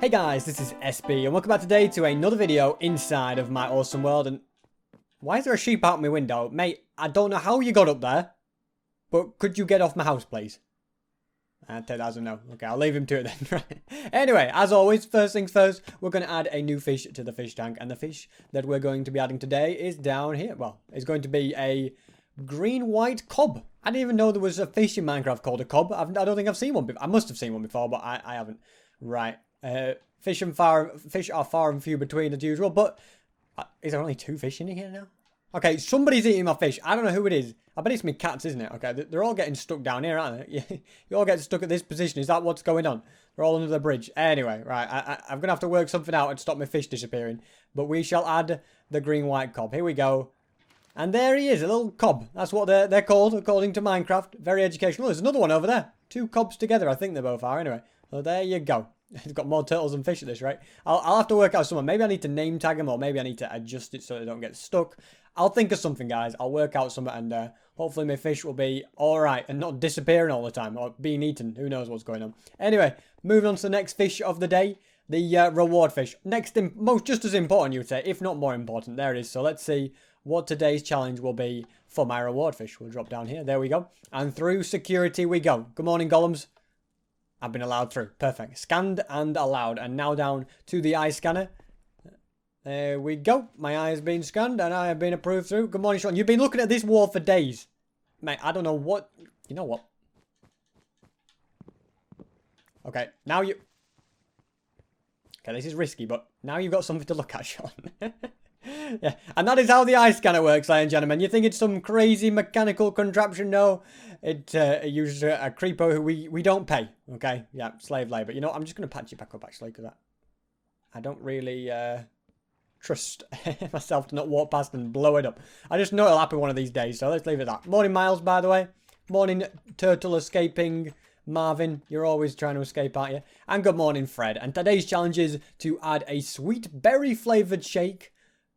Hey guys, this is SB and welcome back today to another video inside of my awesome world. And why is there a sheep out my window? Mate, I don't know how you got up there, but could you get off my house, please? I'll take that as a no. Okay, I'll leave him to it then. Right. Anyway, as always, first things first, we're going to add a new fish to the fish tank. And the fish that we're going to be adding today is down here. Well, it's going to be a green-white cob. I didn't even know there was a fish in Minecraft called a cob. I don't think I've seen one before. I must have seen one before, but I haven't. Right. Fish are far and few between as usual, but is there only 2 fish in here now? Okay, somebody's eating my fish. I don't know who it is. I bet it's my cats, isn't it? Okay, they're all getting stuck down here, aren't they? You all get stuck at this position. Is that what's going on? They're all under the bridge. Anyway, right, I'm going to have to work something out and stop my fish disappearing. But we shall add the green-white cob. Here we go. And there he is, a little cob. That's what they're called, according to Minecraft. Very educational. There's another one over there. 2 cobs together, I think they both are. Anyway, so there you go. It's got more turtles than fish at this rate. I'll have to work out something. Maybe I need to name tag them, or maybe I need to adjust it so they don't get stuck. I'll think of something, guys. I'll work out something, and hopefully my fish will be alright and not disappearing all the time, or being eaten. Who knows what's going on. Anyway, moving on to the next fish of the day. The reward fish. Next, just as important, you would say, if not more important. There it is. So let's see what today's challenge will be for my reward fish. We'll drop down here. There we go. And through security we go. Good morning, golems. I've been allowed through. Perfect. Scanned and allowed. And now down to the eye scanner. There we go. My eye has been scanned and I have been approved through. Good morning, Sean. You've been looking at this wall for days. Mate, I don't know what... You know what? Okay, now you... Okay, this is risky, but now you've got something to look at, Sean. Yeah, and that is how the eye scanner works, ladies and gentlemen. You think it's some crazy mechanical contraption? No, it uses a creeper who we don't pay. Okay, yeah, slave labor. You know, I'm just going to patch it back up, actually, because I don't really trust myself to not walk past and blow it up. I just know it'll happen one of these days, so let's leave it at that. Morning, Miles, by the way. Morning, turtle escaping Marvin. You're always trying to escape, aren't you? And good morning, Fred. And today's challenge is to add a sweet berry-flavoured shake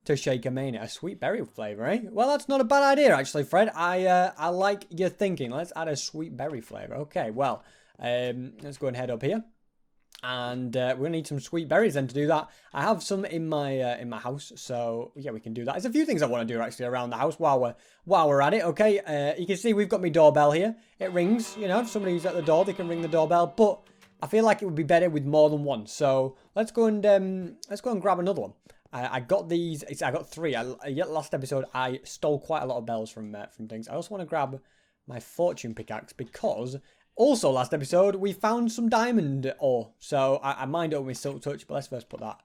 to Shaker Mania. A sweet berry flavour, eh? Well, that's not a bad idea, actually, Fred. I like your thinking. Let's add a sweet berry flavour. Okay, well, let's go and head up here. And we're going to need some sweet berries then to do that. I have some in my house, so yeah, we can do that. There's a few things I want to do, actually, around the house while we're at it, okay? You can see we've got my doorbell here. It rings, you know, if somebody's at the door, they can ring the doorbell, but I feel like it would be better with more than one. So let's go and grab another one. I got these. I got 3. Last episode, I stole quite a lot of bells from things. I also want to grab my fortune pickaxe because also last episode we found some diamond ore. So I mined over my silk touch, but let's first put that.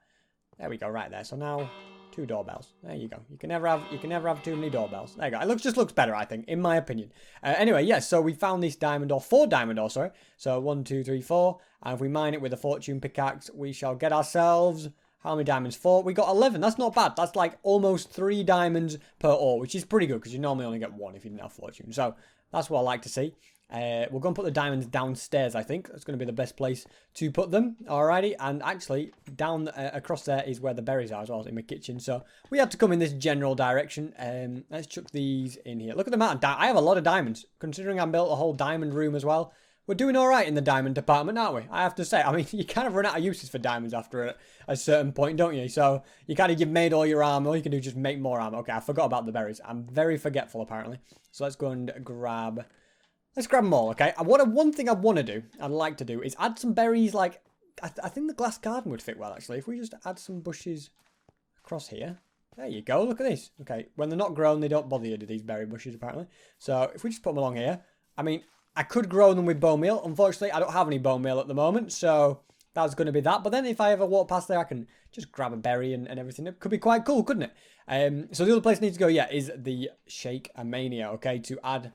There we go, right there. So now 2 doorbells. There you go. You can never have too many doorbells. There you go. It just looks better, I think, in my opinion. Anyway, yes. So we found this diamond ore, 4 diamond ore. Sorry. So 1, 2, 3, 4. And if we mine it with a fortune pickaxe, we shall get ourselves. How many diamonds? 4. We got 11. That's not bad. That's like almost 3 diamonds per ore, which is pretty good because you normally only get 1 if you didn't have fortune. So that's what I like to see. We're going to put the diamonds downstairs, I think. That's going to be the best place to put them. Alrighty. And actually, down across there is where the berries are as well, in my kitchen. So we have to come in this general direction. Let's chuck these in here. Look at the amount of I have a lot of diamonds, considering I built a whole diamond room as well. We're doing all right in the diamond department, aren't we? I have to say. I mean, you kind of run out of uses for diamonds after a certain point, don't you? So you've made all your armor. All you can do is just make more armor. Okay, I forgot about the berries. I'm very forgetful, apparently. So let's go and grab... Let's grab them all, okay? One thing I'd like to do, is add some berries, like... I think the glass garden would fit well, actually. If we just add some bushes across here. There you go. Look at this. Okay, when they're not grown, they don't bother you, do these berry bushes, apparently. So if we just put them along here... I mean... I could grow them with bone meal. Unfortunately, I don't have any bone meal at the moment, so that's going to be that. But then if I ever walk past there, I can just grab a berry and everything. It could be quite cool, couldn't it? So the other place I need to go, yeah, is the Shake Mania, okay, to add...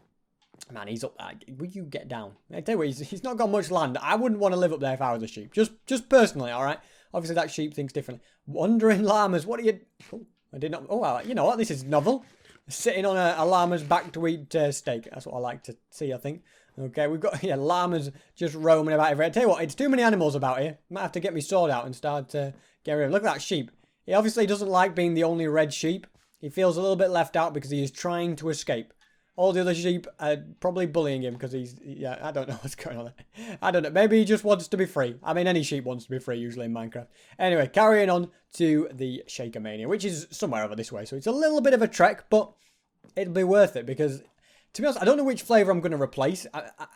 Man, he's up there. Will you get down? I tell you what, he's not got much land. I wouldn't want to live up there if I was a sheep. Just personally, all right? Obviously, that sheep thinks differently. Wandering llamas, what are you... Oh, I did not... Oh, well, you know what? This is novel. Sitting on a llama's back to eat steak. That's what I like to see, I think. Okay, we've got, yeah, llamas just roaming about everywhere. I tell you what, it's too many animals about here. Might have to get my sword out and start getting rid of them. Look at that sheep. He obviously doesn't like being the only red sheep. He feels a little bit left out because he is trying to escape. All the other sheep are probably bullying him because yeah, I don't know what's going on there. I don't know. Maybe he just wants to be free. I mean, any sheep wants to be free usually in Minecraft. Anyway, carrying on to the Shaker Mania, which is somewhere over this way. So it's a little bit of a trek, but it'll be worth it because, to be honest, I don't know which flavour I'm going to replace.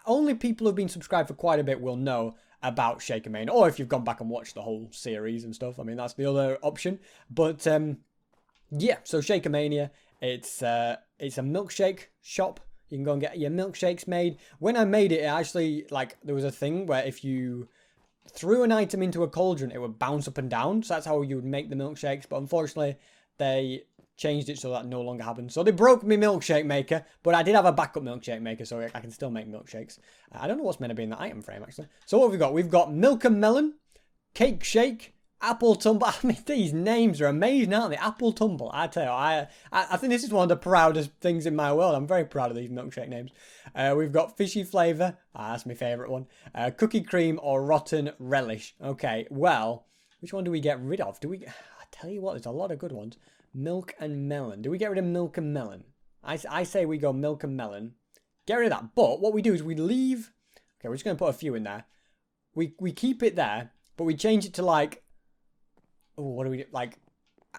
Only people who've been subscribed for quite a bit will know about Shaker Mania, or if you've gone back and watched the whole series and stuff. I mean, that's the other option. But, yeah, so Shaker Mania. It's a milkshake shop. You can go and get your milkshakes made. When I made it, actually, like, there was a thing where if you threw an item into a cauldron, it would bounce up and down. So that's how you would make the milkshakes. But unfortunately, they changed it so that no longer happens. So they broke my milkshake maker, but I did have a backup milkshake maker, so I can still make milkshakes. I don't know what's meant to be in the item frame, actually. So what have we got? We've got milk and melon, cake shake, apple tumble. I mean, these names are amazing, aren't they? Apple tumble. I tell you, I think this is one of the proudest things in my world. I'm very proud of these milkshake names. We've got fishy flavour. That's my favourite one. Cookie cream or rotten relish. Okay, well, which one do we get rid of? I tell you what, there's a lot of good ones. Milk and melon. Do we get rid of milk and melon? I say we go milk and melon. Get rid of that. But what we do is we leave. Okay, we're just going to put a few in there. We keep it there, but we change it to like. Oh, what do we do? Like,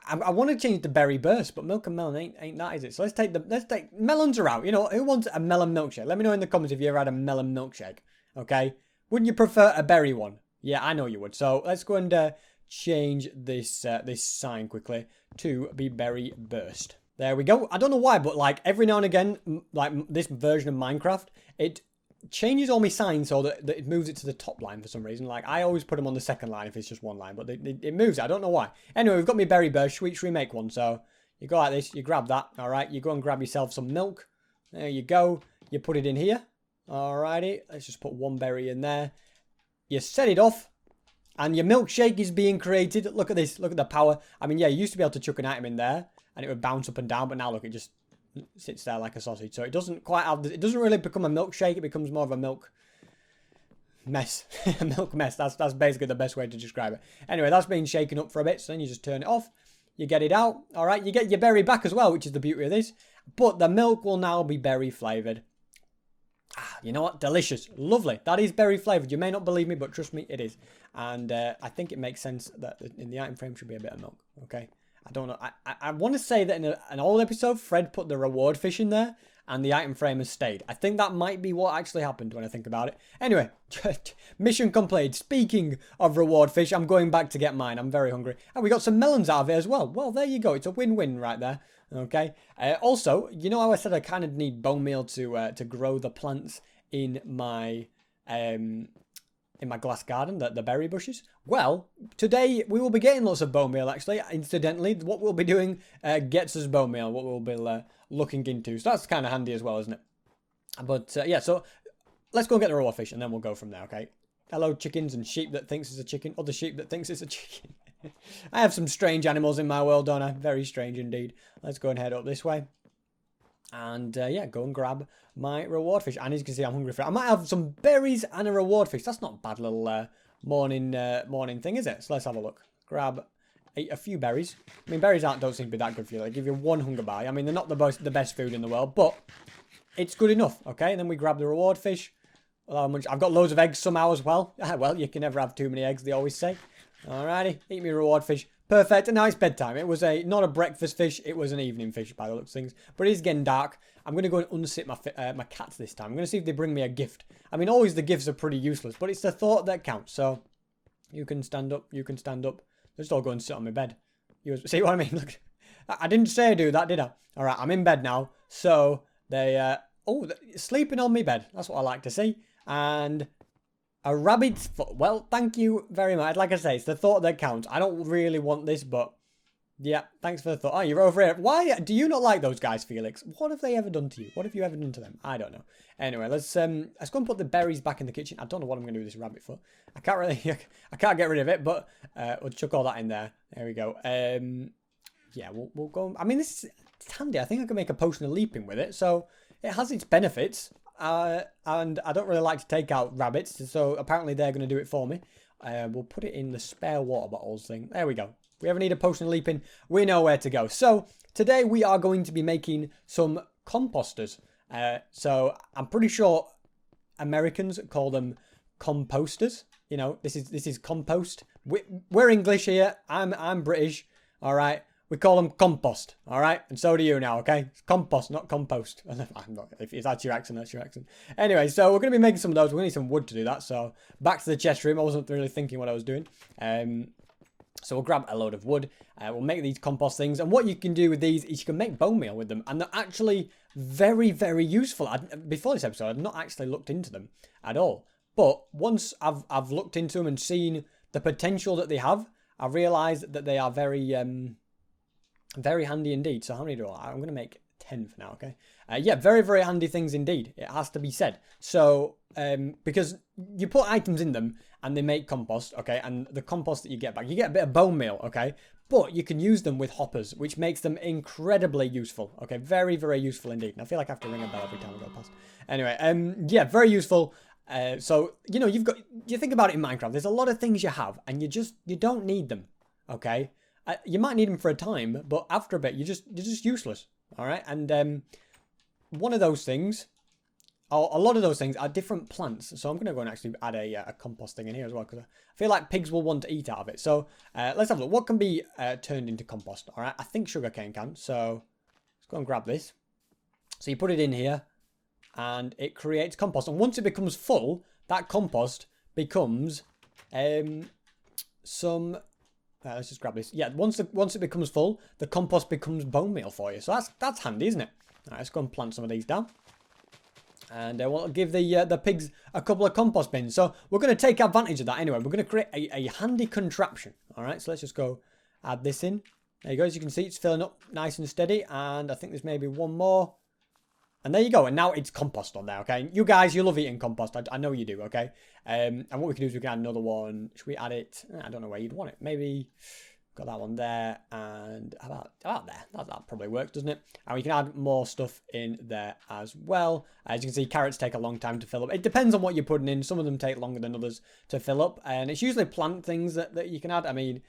I want to change the berry burst, but milk and melon ain't that, is it? So let's take melons are out. You know, who wants a melon milkshake? Let me know in the comments if you ever had a melon milkshake. Okay, wouldn't you prefer a berry one? Yeah, I know you would. So let's go and change this this sign quickly to be berry burst. There we go. I don't know why, but like every now and again, like this version of Minecraft, it changes all my signs so that it moves it to the top line for some reason. Like, I always put them on the second line if it's just one line, but it moves it. I don't know why. Anyway, we've got my berry burst. Should we make one? So you go like this, you grab that, all right? You go and grab yourself some milk. There you go. You put it in here. Alrighty, let's just put one berry in there. You set it off, and your milkshake is being created. Look at this. Look at the power. I mean, yeah, you used to be able to chuck an item in there, and it would bounce up and down, but now look, it just sits there like a sausage. So it doesn't quite have, it doesn't really become a milkshake. It becomes more of a milk mess. A milk mess. That's basically the best way to describe it. Anyway, that's been shaken up for a bit. So then you just turn it off. You get it out. All right. You get your berry back as well, which is the beauty of this. But the milk will now be berry flavored. Ah, you know what? Delicious. Lovely. That is berry flavored. You may not believe me, but trust me, it is. And I think it makes sense that in the item frame should be a bit of milk. Okay. I don't know. I want to say that in an old episode, Fred put the reward fish in there and the item frame has stayed. I think that might be what actually happened when I think about it. Anyway, mission complete. Speaking of reward fish, I'm going back to get mine. I'm very hungry. And we got some melons out of it as well. Well, there you go. It's a win-win right there. Okay. Also, you know how I said I kind of need bone meal to grow the plants in my glass garden, the berry bushes? Well, today we will be getting lots of bone meal, actually. Incidentally, what we'll be doing gets us bone meal, what we'll be looking into. So that's kind of handy as well, isn't it? But, yeah, so let's go and get the raw fish, and then we'll go from there, okay? Hello, chickens and sheep that thinks it's a chicken. Other sheep that thinks it's a chicken. I have some strange animals in my world, don't I? Very strange indeed. Let's go and head up this way. And, yeah, go and grab my reward fish. And as you can see, I'm hungry for it. I might have some berries and a reward fish. That's not a bad little morning thing, is it? So let's have a look. Grab a few berries. I mean, berries don't seem to be that good for you. They give you one hunger bar. I mean, they're not the best food in the world, but it's good enough, okay? And then we grab the reward fish. I've got loads of eggs somehow as well. Well, you can never have too many eggs, they always say. Alrighty, eat me reward fish. Perfect, and now it's bedtime. It was not a breakfast fish, it was an evening fish by the looks of things. But it is getting dark. I'm going to go and unsit my cats this time. I'm going to see if they bring me a gift. I mean, always the gifts are pretty useless, but it's the thought that counts. So, you can stand up, you can stand up. Let's all go and sit on my bed. See what I mean? Look, I didn't say do that, did I? Alright, I'm in bed now. So, they're sleeping on my bed. That's what I like to see. And a rabbit's foot. Well, thank you very much. Like I say, it's the thought that counts. I don't really want this, but yeah, thanks for the thought. Oh, you're over here. Why do you not like those guys, Felix? What have they ever done to you? What have you ever done to them? I don't know. Anyway, let's go and put the berries back in the kitchen. I don't know what I'm going to do with this rabbit foot. I can't get rid of it, but we'll chuck all that in there. There we go. Yeah, we'll go. I mean, it's handy. I think I can make a potion of leaping with it, so it has its benefits. And I don't really like to take out rabbits, so apparently they're going to do it for me. We'll put it in the spare water bottles thing. There we go. If we ever need a potion of leaping, we know where to go. So, today we are going to be making some composters. So I'm pretty sure Americans call them composters. You know, this is compost. We're English here. I'm British. All right. We call them compost. All right. And so do you now. Okay. It's compost, not compost. I'm not. If that's your accent, that's your accent. Anyway, so we're going to be making some of those. We're going to need some wood to do that. So back to the chest room. I wasn't really thinking what I was doing. So we'll grab a load of wood. We'll make these compost things. And what you can do with these is you can make bone meal with them. And they're actually very, very useful. Before this episode, I'd not actually looked into them at all. But once I've looked into them and seen the potential that they have, I realised that they are very, very handy indeed. So how many do I'm going to make 10 for now, okay? Yeah, very, very handy things indeed. It has to be said. So, because you put items in them and they make compost, okay? And the compost that you get back, you get a bit of bone meal, okay? But you can use them with hoppers, which makes them incredibly useful, okay? Very, very useful indeed. And I feel like I have to ring a bell every time I go past. Anyway, yeah, very useful. So, you know, you think about it in Minecraft, there's a lot of things you have and you don't need them, okay? You might need them for a time, but after a bit, you're just useless, all right? And one of those things, or a lot of those things are different plants. So I'm going to go and actually add a compost thing in here as well, because I feel like pigs will want to eat out of it. So let's have a look. What can be turned into compost, all right? I think sugarcane can, so let's go and grab this. So you put it in here, and it creates compost. And once it becomes full, that compost becomes let's just grab this. Yeah, once it becomes full, the compost becomes bone meal for you. So that's handy, isn't it? All right, let's go and plant some of these down. And we'll give the pigs a couple of compost bins. So we're going to take advantage of that anyway. We're going to create a handy contraption. All right, so let's just go add this in. There you go. As you can see, it's filling up nice and steady. And I think there's maybe one more. And there you go. And now it's compost on there, okay? You guys, you love eating compost. I know you do, okay? And what we can do is we can add another one. Should we add it? I don't know where you'd want it. Maybe got that one there. And how about there? That probably works, doesn't it? And we can add more stuff in there as well. As you can see, carrots take a long time to fill up. It depends on what you're putting in. Some of them take longer than others to fill up. And it's usually plant things that you can add. I mean,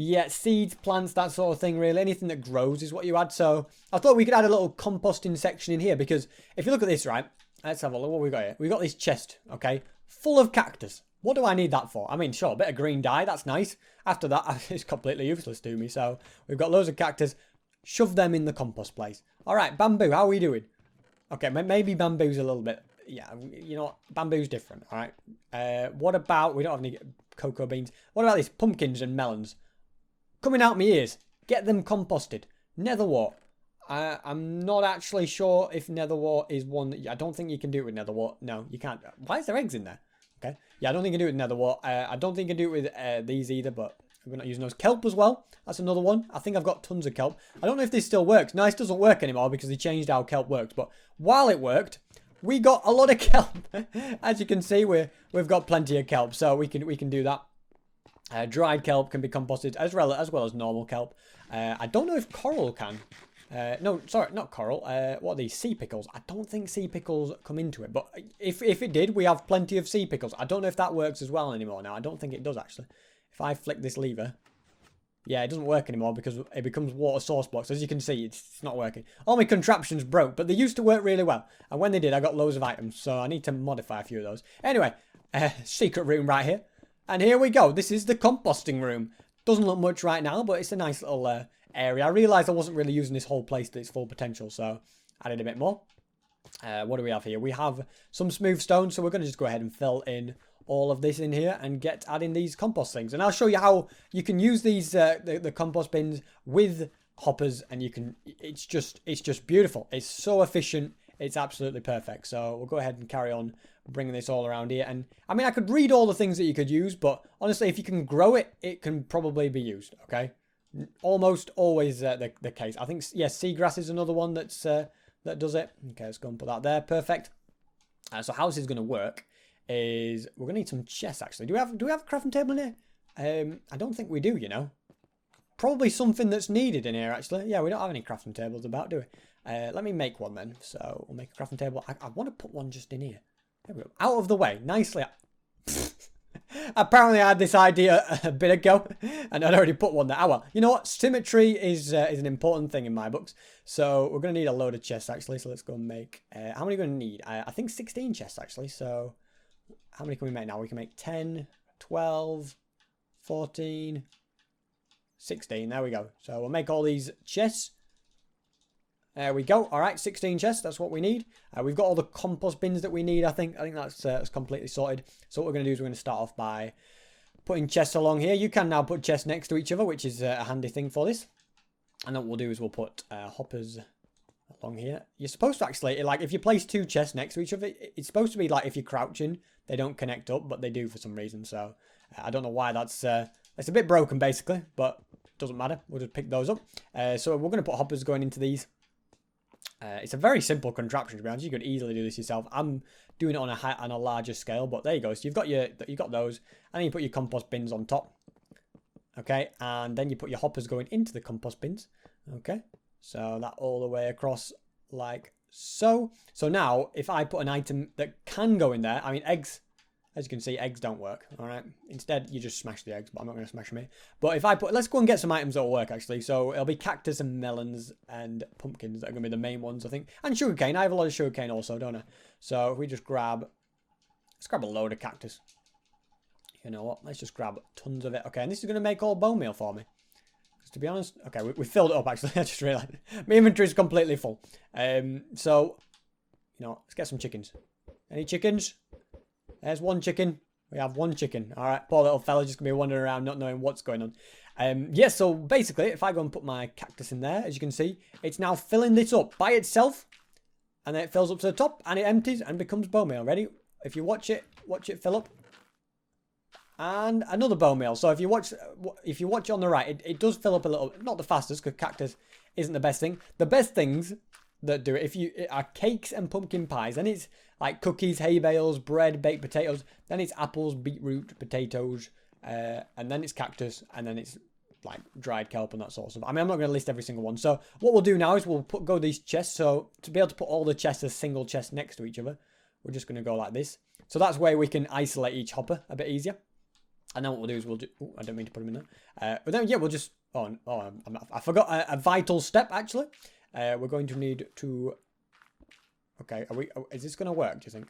yeah, seeds, plants, that sort of thing, really. Anything that grows is what you add. So I thought we could add a little composting section in here, because if you look at this, right, let's have a look what we got here. We got this chest, okay, full of cactus. What do I need that for? I mean, sure, a bit of green dye, that's nice. After that, it's completely useless to me. So we've got loads of cactus. Shove them in the compost place. All right, bamboo, how are we doing? Okay, maybe bamboo's a little bit, yeah, you know what, bamboo's different, all right. What about, we don't have any cocoa beans. What about this, pumpkins and melons? Coming out my ears. Get them composted. Netherwort. I'm not actually sure if netherwort is one that I don't think you can do it with netherwort. No, you can't. Why is there eggs in there? Okay. Yeah, I don't think you can do it with netherwort. I don't think you can do it with these either, but we're not using those. Kelp as well. That's another one. I think I've got tons of kelp. I don't know if this still works. No, this doesn't work anymore because they changed how kelp works. But while it worked, we got a lot of kelp. As you can see, we've got plenty of kelp, so we can do that. Dried kelp can be composted as well as normal kelp. I don't know if coral can. No, sorry, not coral. What are these? Sea pickles. I don't think sea pickles come into it. But if it did, we have plenty of sea pickles. I don't know if that works as well anymore now. I don't think it does, actually. If I flick this lever. Yeah, it doesn't work anymore because it becomes water source blocks. As you can see, it's not working. All my contraptions broke, but they used to work really well. And when they did, I got loads of items. So I need to modify a few of those. Anyway, secret room right here. And here we go. This is the composting room. Doesn't look much right now, but it's a nice little area. I realised I wasn't really using this whole place to its full potential, so added a bit more. What do we have here? We have some smooth stone, so we're going to just go ahead and fill in all of this in here and get adding these compost things. And I'll show you how you can use these the compost bins with hoppers, and you can. It's just beautiful. It's so efficient. It's absolutely perfect. So we'll go ahead and carry on bringing this all around here. And I mean, I could read all the things that you could use, but honestly, if you can grow it, it can probably be used. Okay, almost always the case. I think yes, seagrass is another one that's that does it. Okay, let's go and put that there. Perfect. So how this is going to work is we're going to need some chests. Actually, do we have a crafting table in here? I don't think we do. You know, probably something that's needed in here. Actually, yeah, we don't have any crafting tables about, do we? Let me make one then. So we'll make a crafting table. I want to put one just in here. There we go. Out of the way, nicely. Apparently I had this idea a bit ago, and I'd already put one there. Oh well, you know what? Symmetry is an important thing in my books. So we're going to need a load of chests, actually. So let's go and make... how many are we going to need? I think 16 chests, actually. So how many can we make now? We can make 10, 12, 14, 16. There we go. So we'll make all these chests. There we go. All right, 16 chests. That's what we need. We've got all the compost bins that we need, I think. I think that's completely sorted. So what we're going to do is we're going to start off by putting chests along here. You can now put chests next to each other, which is a handy thing for this. And then what we'll do is we'll put hoppers along here. You're supposed to actually, like, if you place two chests next to each other, it's supposed to be like if you're crouching, they don't connect up, but they do for some reason. So I don't know why that's it's a bit broken, basically, but it doesn't matter. We'll just pick those up. So we're going to put hoppers going into these. It's a very simple contraption, to be honest. You could easily do this yourself. I'm doing it on a larger scale, but there you go. So you've got those, and then you put your compost bins on top. Okay, and then you put your hoppers going into the compost bins. Okay, so that all the way across like so. So now, if I put an item that can go in there, I mean, eggs, as you can see, eggs don't work, all right? Instead, you just smash the eggs, but I'm not going to smash them here. But if I put, let's go and get some items that will work, actually. So it'll be cactus and melons and pumpkins that are going to be the main ones, I think. And sugarcane. I have a lot of sugarcane also, don't I? So if we just let's grab a load of cactus. You know what? Let's just grab tons of it. Okay, and this is going to make all bone meal for me. Because to be honest, okay, we filled it up, actually. I just realized my inventory is completely full. So, you know, let's get some chickens. Any chickens? There's one chicken. We have one chicken. All right, poor little fella just going to be wandering around not knowing what's going on. Yeah, so basically, if I go and put my cactus in there, as you can see, it's now filling this up by itself. And then it fills up to the top, and it empties and becomes bone meal. Ready? If you watch it fill up. And another bone meal. So if you watch it on the right, it does fill up a little. Not the fastest, because cactus isn't the best thing. The best things that do it, are cakes and pumpkin pies. Then it's like cookies, hay bales, bread, baked potatoes. Then it's apples, beetroot, potatoes, and then it's cactus, and then it's like dried kelp and that sort of stuff. I mean, I'm not going to list every single one. So what we'll do now is we'll go these chests. So to be able to put all the chests as single chests next to each other, we're just going to go like this. So that's where we can isolate each hopper a bit easier. And then what we'll do is we'll do... Oh, I don't mean to put them in there. But then, yeah, we'll just... I forgot a vital step, actually. We're going to need to... Okay, is this going to work, do you think?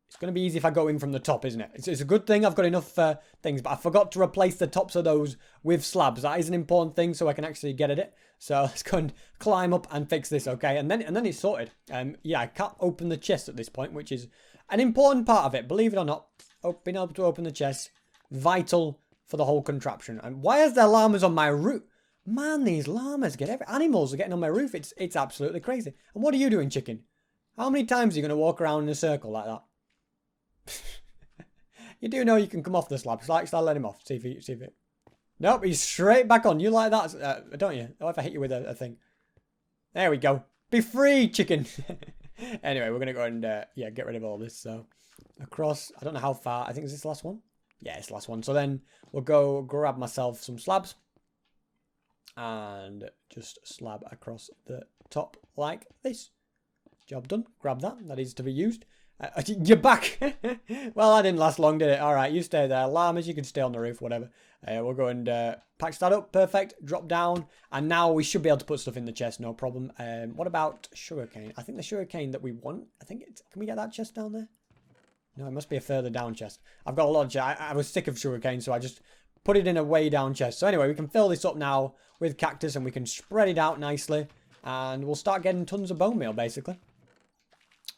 It's going to be easy if I go in from the top, isn't it? It's a good thing I've got enough things, but I forgot to replace the tops of those with slabs. That is an important thing, so I can actually get at it. So let's go and climb up and fix this, okay? And then it's sorted. Yeah, I can't open the chest at this point, which is an important part of it. Believe it or not, being able to open the chest... Vital for the whole contraption. And why is there llamas on my roof? Man, these llamas animals are getting on my roof. It's absolutely crazy. And what are you doing, chicken? How many times are you going to walk around in a circle like that? You do know you can come off the slab. So I'll let him off. See if it. Nope, he's straight back on. You like that, don't you? Oh, if I hit you with a thing. There we go. Be free, chicken. Anyway, we're going to go and yeah, get rid of all this. So across, I don't know how far. I think is this the last one? Yeah, it's the last one. So then we'll go grab myself some slabs and just slab across the top like this. Job done. Grab that. That is to be used. You're back. Well, that didn't last long, did it? All right, you stay there. Llamas, you can stay on the roof, whatever. We'll go and patch that up. Perfect. Drop down. And now we should be able to put stuff in the chest. No problem. What about sugarcane? I think the sugarcane that we want, can we get that chest down there? No, it must be a further down chest. I've got a lot of chest. I was sick of sugarcane, so I just put it in a way down chest. So anyway, we can fill this up now with cactus, and we can spread it out nicely. And we'll start getting tons of bone meal, basically.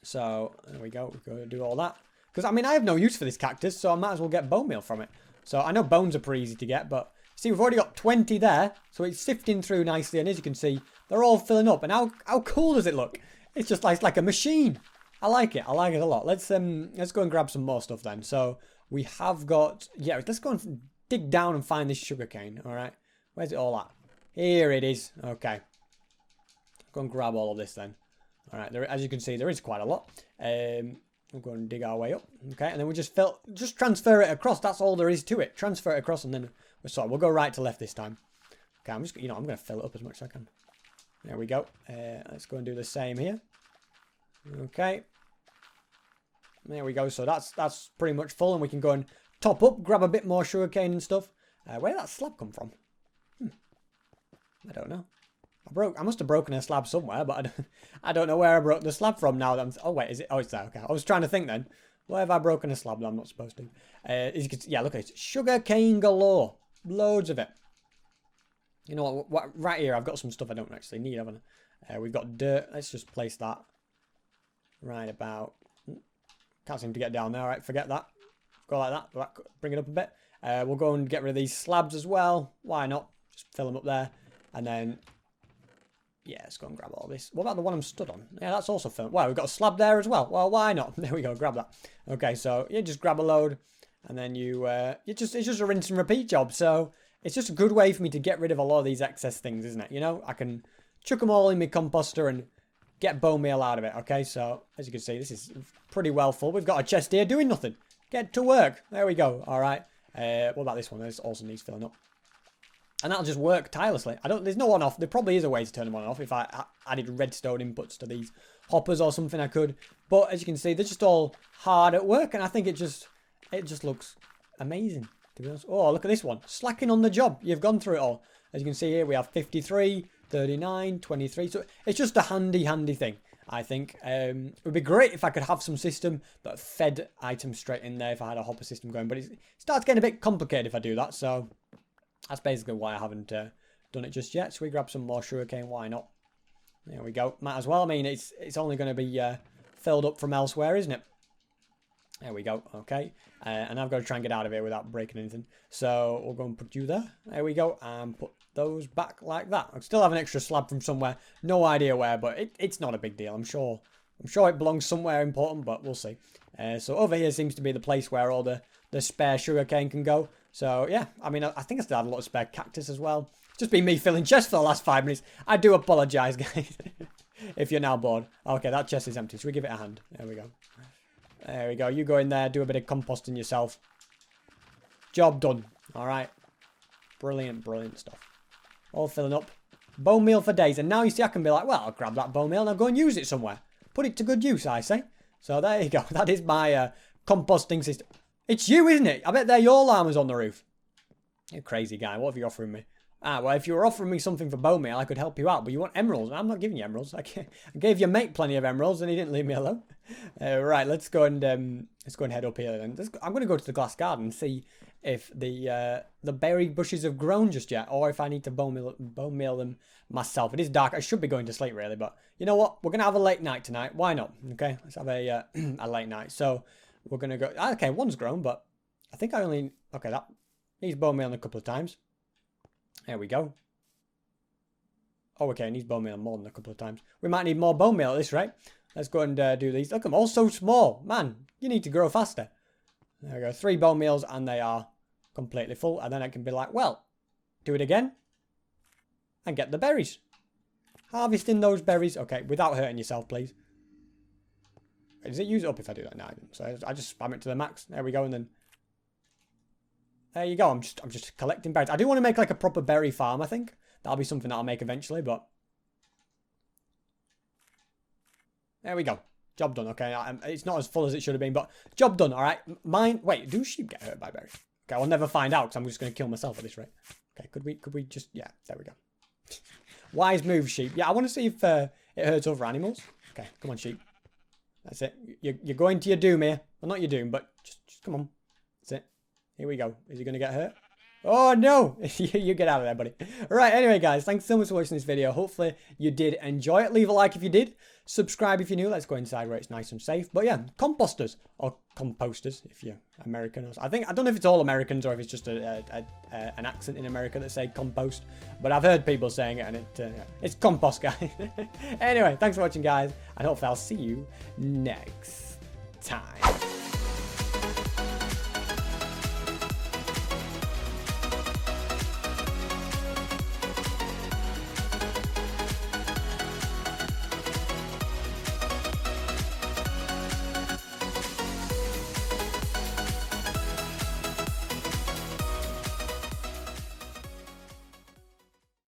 So, there we go. We're going to do all that. Because, I mean, I have no use for this cactus, so I might as well get bone meal from it. So, I know bones are pretty easy to get, but... See, we've already got 20 there, so it's sifting through nicely. And as you can see, they're all filling up. And how cool does it look? It's just like, it's like a machine. I like it. I like it a lot. Let's go and grab some more stuff then. So we have got... Yeah, let's go and dig down and find this sugarcane. All right. Where's it all at? Here it is. Okay. Go and grab all of this then. All right. As you can see, there is quite a lot. We'll go and dig our way up. Okay. And then we just transfer it across. That's all there is to it. Transfer it across and then we'll go right to left this time. Okay. I'm going to fill it up as much as I can. There we go. Let's go and do the same here. Okay. There we go. So that's pretty much full, and we can go and top up, grab a bit more sugarcane and stuff. Where did that slab come from? I don't know. I must have broken a slab somewhere, but I don't know where I broke the slab from now. Oh, wait, is it? Oh, it's there. Okay. I was trying to think then. Where have I broken a slab that I'm not supposed to? As you can see, yeah, look at it. Sugarcane galore. Loads of it. You know what? Right here, I've got some stuff I don't actually need, haven't I? We've got dirt. Let's just place that right about. Can't seem to get down there. All right, forget that. Go like that. Bring it up a bit. We'll go and get rid of these slabs as well. Why not? Just fill them up there. And then, yeah, let's go and grab all this. What about the one I'm stood on? Yeah, that's also filled. Wow, we've got a slab there as well. Well, why not? There we go. Grab that. Okay, so you just grab a load. And then it's just a rinse and repeat job. So it's just a good way for me to get rid of a lot of these excess things, isn't it? You know, I can chuck them all in my composter and get bone meal out of it. Okay, so as you can see, this is pretty well full. We've got a chest here doing nothing. Get to work. There we go. All right. What about this one? This also needs filling up. And that'll just work tirelessly. There's no on off. There probably is a way to turn them on and off. If I added redstone inputs to these hoppers or something, I could. But as you can see, they're just all hard at work. And I think it just looks amazing, to be honest. Oh, look at this one. Slacking on the job. You've gone through it all. As you can see here, we have 53, 39, 23. So it's just a handy thing, I think. It would be great if I could have some system that fed items straight in there if I had a hopper system going. But it starts getting a bit complicated if I do that. So that's basically why I haven't done it just yet. So we grab some more sugarcane. Why not? There we go. Might as well. I mean, it's only going to be filled up from elsewhere, isn't it? There we go. Okay. And I've got to try and get out of here without breaking anything. So we'll go and put you there. There we go. And put those back like that. I still have an extra slab from somewhere. No idea where, but it's not a big deal. I'm sure it belongs somewhere important, but we'll see. So over here seems to be the place where all the spare sugarcane can go. So yeah, I mean, I think I still have a lot of spare cactus as well. It's just been me filling chests for the last 5 minutes. I do apologise, guys, if you're now bored. Okay, that chest is empty, so we give it a hand. There we go. There we go. You go in there, do a bit of composting yourself. Job done. All right. Brilliant stuff. All filling up. Bone meal for days. And now you see I can be like, well, I'll grab that bone meal and I'll go and use it somewhere. Put it to good use, I say. So there you go. That is my composting system. It's you, isn't it? I bet they're your llamas on the roof. You crazy guy. What have you offering me? Well, if you were offering me something for bone meal, I could help you out. But you want emeralds. I'm not giving you emeralds. I gave your mate plenty of emeralds and he didn't leave me alone. Right, let's go and head up here then. I'm going to go to the glass garden and see if the berry bushes have grown just yet, or if I need to bone meal them myself. It is dark. I should be going to sleep really, but you know what? We're going to have a late night tonight. Why not? Okay, let's have a late night. So we're going to go. Okay, one's grown, but I think I only. Okay, that needs bone meal a couple of times. There we go. Oh, okay, it needs bone meal more than a couple of times. We might need more bone meal at this rate. Let's go and do these. Look, I'm all so small. Man, you need to grow faster. There we go. 3 bone meals and they are completely full. And then I can be like, well, do it again. And get the berries. Harvesting those berries. Okay, without hurting yourself, please. Does it use it up if I do that? No, I didn't. So I just spam it to the max. There we go. And then there you go. I'm just collecting berries. I do want to make like a proper berry farm, I think. That'll be something that I'll make eventually, but there we go. Job done. Okay, it's not as full as it should have been, but job done. All right. Wait, do sheep get hurt by berries? Okay, I'll never find out because I'm just going to kill myself at this rate. Okay, could we just, yeah, there we go. Wise move, sheep. Yeah, I want to see if it hurts other animals. Okay, come on, sheep. That's it. You're going to your doom here. Well, not your doom, but just come on. That's it. Here we go. Is he going to get hurt? Oh, no. You get out of there, buddy. All right. Anyway, guys, thanks so much for watching this video. Hopefully you did enjoy it. Leave a like if you did. Subscribe if you're new. Let's go inside where it's nice and safe. But yeah, composters or composters if you're American. I don't know if it's all Americans or if it's just an accent in America that say compost. But I've heard people saying it and it's compost, guys. Anyway, thanks for watching, guys. And hopefully I'll see you next